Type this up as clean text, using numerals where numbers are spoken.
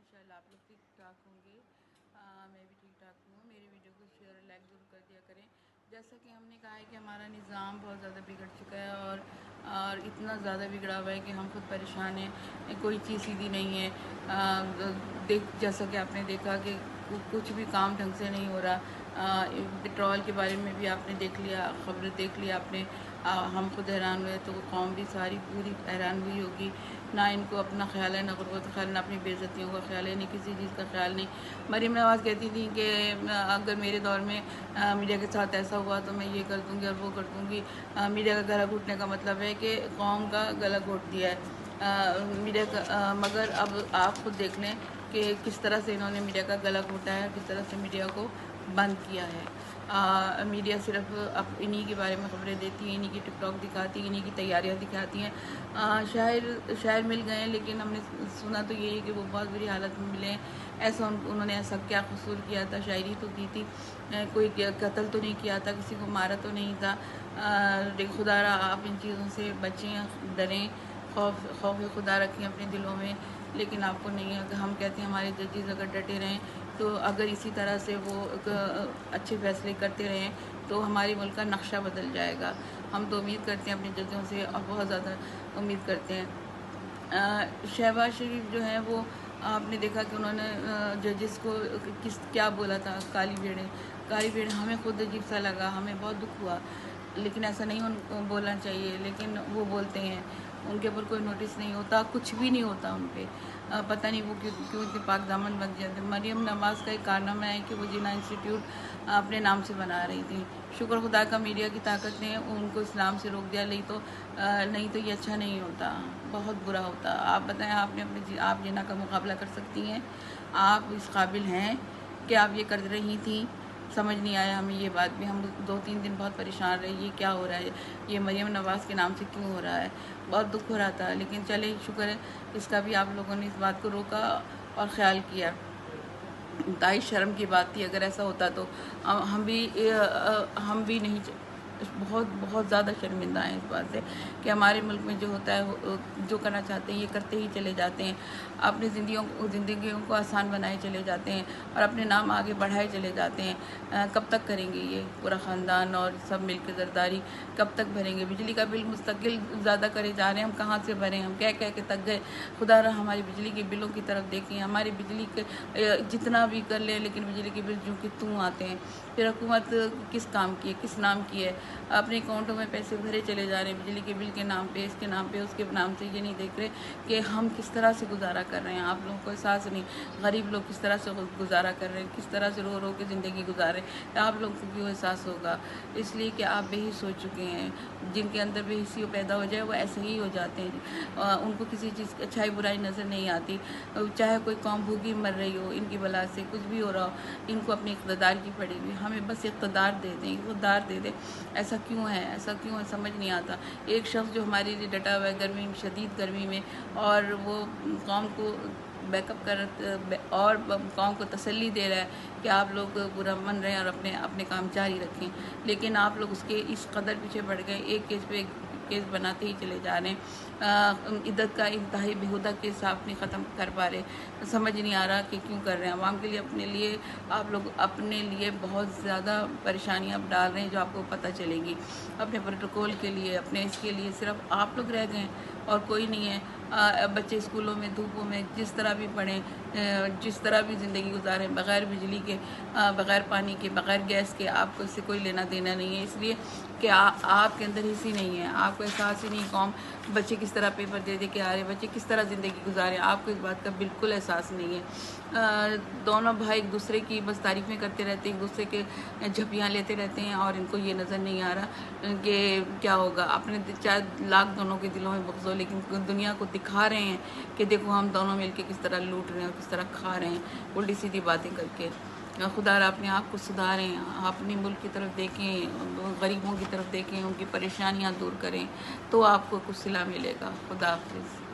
इंशाल्लाह आप लोग ठीक ठाक होंगे। मैं भी ठीक ठाक हूँ। मेरी वीडियो को शेयर और लाइक ज़रूर कर दिया करें। जैसा कि हमने कहा है कि हमारा निज़ाम बहुत ज़्यादा बिगड़ चुका है और इतना ज़्यादा बिगड़ा हुआ है कि हम खुद परेशान हैं। कोई चीज़ सीधी नहीं है। जैसा कि आपने देखा कि कुछ भी काम ढंग से नहीं हो रहा। पेट्रोल के बारे में भी आपने देख लिया, खबर देख लिया आपने। हम खुद हैरान हुए तो कौम भी सारी पूरी हैरान हुई होगी। ना इनको अपना ख्याल है, ना गुर्बत का ख्याल, ना अपनी बेइज्जतियों का ख्याल है, नहीं किसी चीज़ का ख्याल नहीं। मरीम नवाज़ कहती थी कि अगर मेरे दौर में मीडिया के साथ ऐसा हुआ तो मैं ये कर दूँगी और वो कर दूँगी। मीडिया का गला घोटने का मतलब है कि कौम का गला घोट दिया है मीडिया का। मगर अब आप खुद देख लें कि किस तरह से इन्होंने मीडिया का गला घोटा है, किस तरह से मीडिया को बंद किया है। मीडिया सिर्फ अब इन्हीं के बारे में खबरें देती है, इन्हीं की टिकटॉक दिखाती है, इन्हीं की तैयारियां दिखाती हैं। शायर मिल गए हैं, लेकिन हमने सुना तो यही है कि वो बहुत बुरी हालत में मिले हैं। ऐसा उन्होंने ऐसा क्या कसूर किया था? शायरी तो की थी, कोई कत्ल तो नहीं किया था, किसी को मारा तो नहीं था। खुदारा आप इन चीज़ों से बचें, डरें, खौफ खुदा रखें अपने दिलों में। लेकिन आपको नहीं है। हम कहते हैं हमारे जजेस अगर डटे रहें, तो अगर इसी तरह से वो अच्छे फैसले करते रहें तो हमारे मुल्क का नक्शा बदल जाएगा। हम तो उम्मीद करते हैं अपने जजों से, और बहुत ज़्यादा उम्मीद करते हैं। शहबाज शरीफ जो है वो आपने देखा कि उन्होंने जजेस को क्या बोला था, काली भेड़। हमें खुद अजीब सा लगा, हमें बहुत दुख हुआ, लेकिन ऐसा नहीं उनको बोलना चाहिए। लेकिन वो बोलते हैं, उनके ऊपर कोई नोटिस नहीं होता, कुछ भी नहीं होता उन पर। पता नहीं वो क्यों इतने पाक दामन बन जाते। मरीम नवाज़ का एक कारनामा है कि वो जिना इंस्टीट्यूट अपने नाम से बना रही थी। शुक्र खुदा का मीडिया की ताकत ने उनको इस्लाम से रोक दिया, नहीं तो ये अच्छा नहीं होता, बहुत बुरा होता। आप बताएं, आप जिना का मुकाबला कर सकती हैं? आप इस काबिल हैं कि आप ये कर रही थी? समझ नहीं आया हमें ये बात भी। हम 2-3 दिन बहुत परेशान रहे, ये क्या हो रहा है, ये मरीम नवाज़ के नाम से क्यों हो रहा है। बहुत दुख हो रहा था, लेकिन चले शुक्र है इसका भी आप लोगों ने इस बात को रोका और ख़्याल किया। इंतहाई शर्म की बात थी अगर ऐसा होता तो। हम भी नहीं, बहुत बहुत ज़्यादा शर्मिंदा हैं इस बात से कि हमारे मुल्क में जो होता है, जो करना चाहते हैं ये करते ही चले जाते हैं। अपनी ज़िंदगियों को आसान बनाए चले जाते हैं और अपने नाम आगे बढ़ाए चले जाते हैं। कब तक करेंगे ये पूरा ख़ानदान और सब मिल के ज़रदारी? कब तक भरेंगे? बिजली का बिल मुस्तकिल ज़्यादा करे जा रहे हैं, हम कहाँ से भरें? हम कह कह के थक गए। खुदा रहा हमारी बिजली के बिलों की तरफ देखें। हमारी बिजली के जितना भी कर लें, लेकिन बिजली के बिल जो कि तू आते हैं। फिर हुकूमत किस काम की है, किस नाम की है? अपने अकाउंटों में पैसे भरे चले जा रहे हैं बिजली के बिल के नाम पे, इसके नाम पे, उसके नाम से। ये नहीं देख रहे कि हम किस तरह से गुजारा कर रहे हैं। आप लोगों को एहसास नहीं, गरीब लोग किस तरह से गुजारा कर रहे हैं, किस तरह से रो रो के ज़िंदगी गुजारे। आप लोगों को भी एहसास होगा, इसलिए कि आप बेहिस हो चुके हैं। जिनके अंदर बेहिसी पैदा हो जाए वो ऐसे ही हो जाते हैं। उनको किसी चीज़ की अच्छाई बुराई नज़र नहीं आती। चाहे कोई कौम भूखी मर रही हो, इनकी बला से कुछ भी हो रहा हो, इनको अपने इक़्तिदार की पड़ी हुई। हमें बस इक़्तिदार दे दें, इक़्तिदार दे दें। ऐसा क्यों है, ऐसा क्यों है, समझ नहीं आता। एक शख्स जो हमारे लिए डटा हुआ है गर्मी में, शदीद गर्मी में, और वो कौम को बैकअप और कौम को तसल्ली दे रहा है कि आप लोग बुरा मन रहे हैं और अपने काम जारी रखें। लेकिन आप लोग उसके इस कदर पीछे बढ़ गए, एक केस पे केस बनाते ही चले जा रहे हैं। इद्दत का इंतहाई बेहुदा केस आप नहीं ख़त्म कर पा रहे। समझ नहीं आ रहा कि क्यों कर रहे हैं। आवाम के लिए, अपने लिए, आप लोग अपने लिए बहुत ज़्यादा परेशानियां डाल रहे हैं जो आपको पता चलेगी। अपने प्रोटोकॉल के लिए, अपने इसके लिए सिर्फ आप लोग रह गए और कोई नहीं है। बच्चे स्कूलों में धूपों में जिस तरह भी पढ़ें, जिस तरह भी ज़िंदगी गुजारें, बग़ैर बिजली के, बग़ैर पानी के, बग़ैर गैस के, आपको इससे कोई लेना देना नहीं है। इसलिए कि आपके अंदर हिस्सी नहीं है, आपको एहसास ही नहीं। कौम बच्चे किस तरह पेपर दे के आ रहे हैं, बच्चे किस तरह ज़िंदगी गुजारें, आपको इस बात का बिल्कुल एहसास नहीं है। दोनों भाई एक दूसरे की बस तारीफ़ें करते रहते हैं, एक दूसरे के झपियाँ लेते रहते हैं, और इनको ये नज़र नहीं आ रहा कि क्या होगा। अपने चाहे लाख दोनों के दिलों में बख्श हो, लेकिन दुनिया को दिखा रहे हैं कि देखो हम दोनों मिलके किस तरह लूट रहे हैं और किस तरह खा रहे हैं, उल्टी सीधी बातें करके। खुदा अपने आप को सुधारें, अपने मुल्क की तरफ देखें, गरीबों की तरफ देखें, उनकी परेशानियां दूर करें, तो आपको कुछ सिला मिलेगा। खुदा हाफिज़।